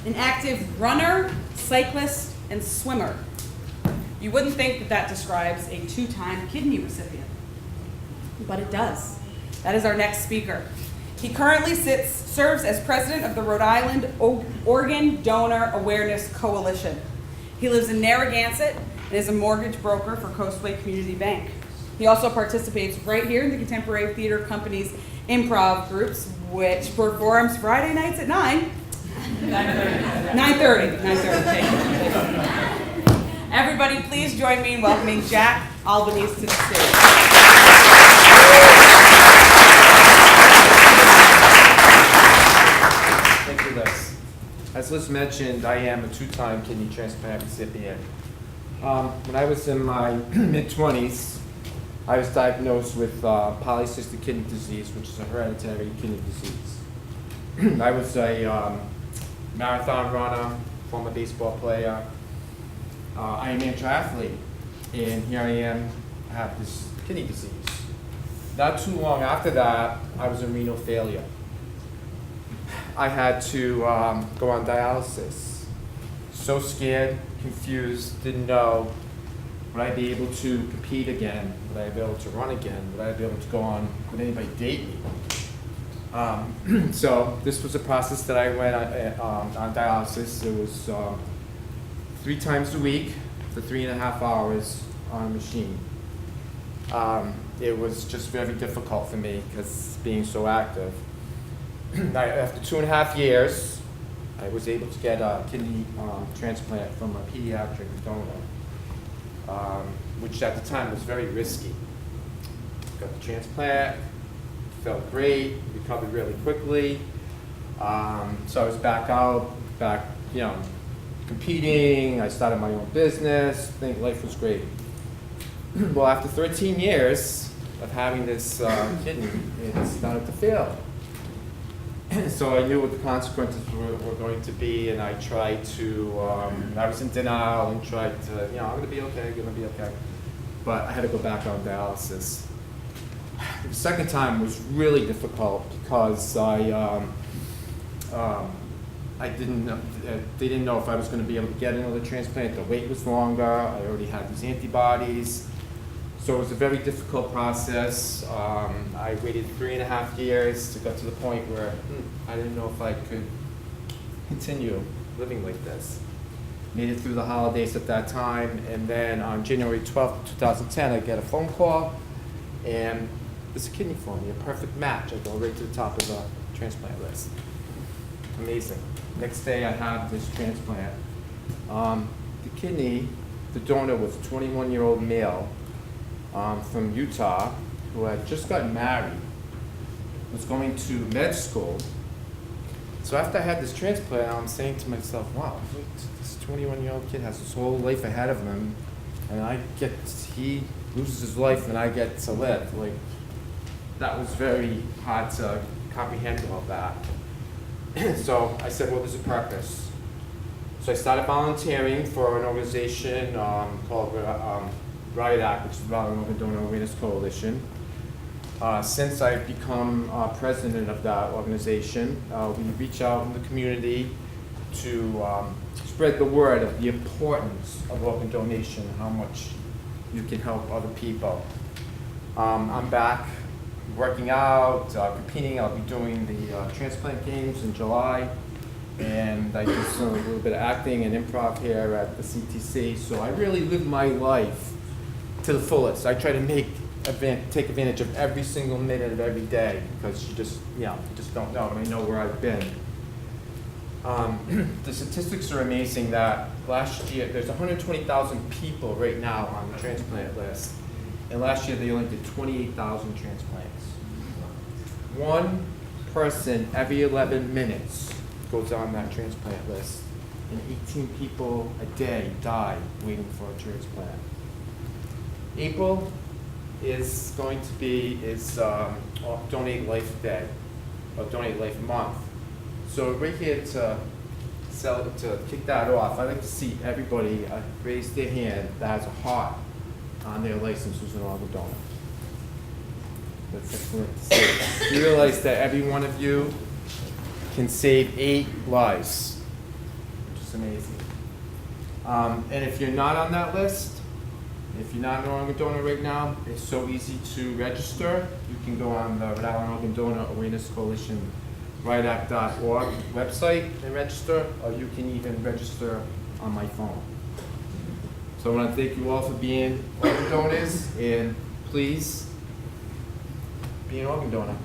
an active runner, cyclist, and swimmer. You wouldn't think that that describes a 2-time kidney recipient, but it does. That is our next speaker. He currently serves as president of the Rhode Island Organ Donor Awareness Coalition. He lives in Narragansett and is a mortgage broker for Coastway Community Bank. He also participates right here in the Contemporary Theater Company's improv groups, which performs Friday nights at 9. 9:30. Everybody, please join me in welcoming Jack Albanese to the stage. Thank you, Liz. As Liz mentioned, I am a 2-time kidney transplant recipient. When I was in my mid-20s, I was diagnosed with polycystic kidney disease, which is a hereditary kidney disease. I was a marathon runner, former baseball player, Ironman triathlete, and here I am, I have this kidney disease. Not too long after that, I was in renal failure. I had to go on dialysis. So scared, confused, didn't know, would I be able to compete again? Would I be able to run again? Would I be able to go on, would anybody date me? So this was a process that I went on dialysis. It was 3 times a week for 3.5 hours on a machine. It was just very difficult for me because being so active. After 2.5 years, I was able to get a kidney transplant from a pediatric donor, which at the time was very risky. Got the transplant, felt great, recovered really quickly. So I was back, competing. I started my own business. I think life was great. Well, after 13 years of having this kidney, it started to fail. So I knew what the consequences were going to be, and I tried to, I was in denial and tried to, I'm going to be okay, I'm going to be okay. But I had to go back on dialysis. The second time was really difficult because they didn't know if I was going to be able to get another transplant. The wait was longer. I already had these antibodies. So it was a very difficult process. I waited 3.5 years to get to the point where I didn't know if I could continue living like this. Made it through the holidays at that time, and then on January 12th, 2010, I get a phone call, and there's a kidney for me, a perfect match. I go right to the top of the transplant list. Amazing. Next day, I have this transplant. The kidney, the donor was a 21-year-old male from Utah who had just gotten married, was going to med school. So after I had this transplant, I'm saying to myself, wow, this 21-year-old kid has his whole life ahead of him, and he loses his life and I get to live. Like, that was very hard to comprehend all that. So I said, well, there's a purpose. So I started volunteering for an organization called Rhode, which is the Rhode Organ Donor Awareness Coalition. Since I've become president of that organization, we reach out in the community to spread the word of the importance of organ donation and how much you can help other people. I'm back working out, competing. I'll be doing the transplant games in July, and I do a little bit of acting and improv here at the CTC. So I really live my life to the fullest. I try to take advantage of every single minute of every day, because you just don't know. And I know where I've been. The statistics are amazing that last year, there's 120,000 people right now on the transplant list. And last year, they only did 28,000 transplants. One person every 11 minutes goes on that transplant list. And 18 people a day die waiting for a transplant. April is going to be Donate Life Day, or Donate Life Month. So we're here to kick that off. I'd like to see everybody raise their hand that has a heart on their license who's an organ donor. That's excellent to see. You realize that every one of you can save 8 lives. just amazing. And if you're not on that list, if you're not an organ donor right now, it's so easy to register. You can go on the Rhode Island Organ Donor Awareness Coalition RIDEACT.org website and register, or you can even register on my phone. So I want to thank you all for being organ donors, and please be an organ donor.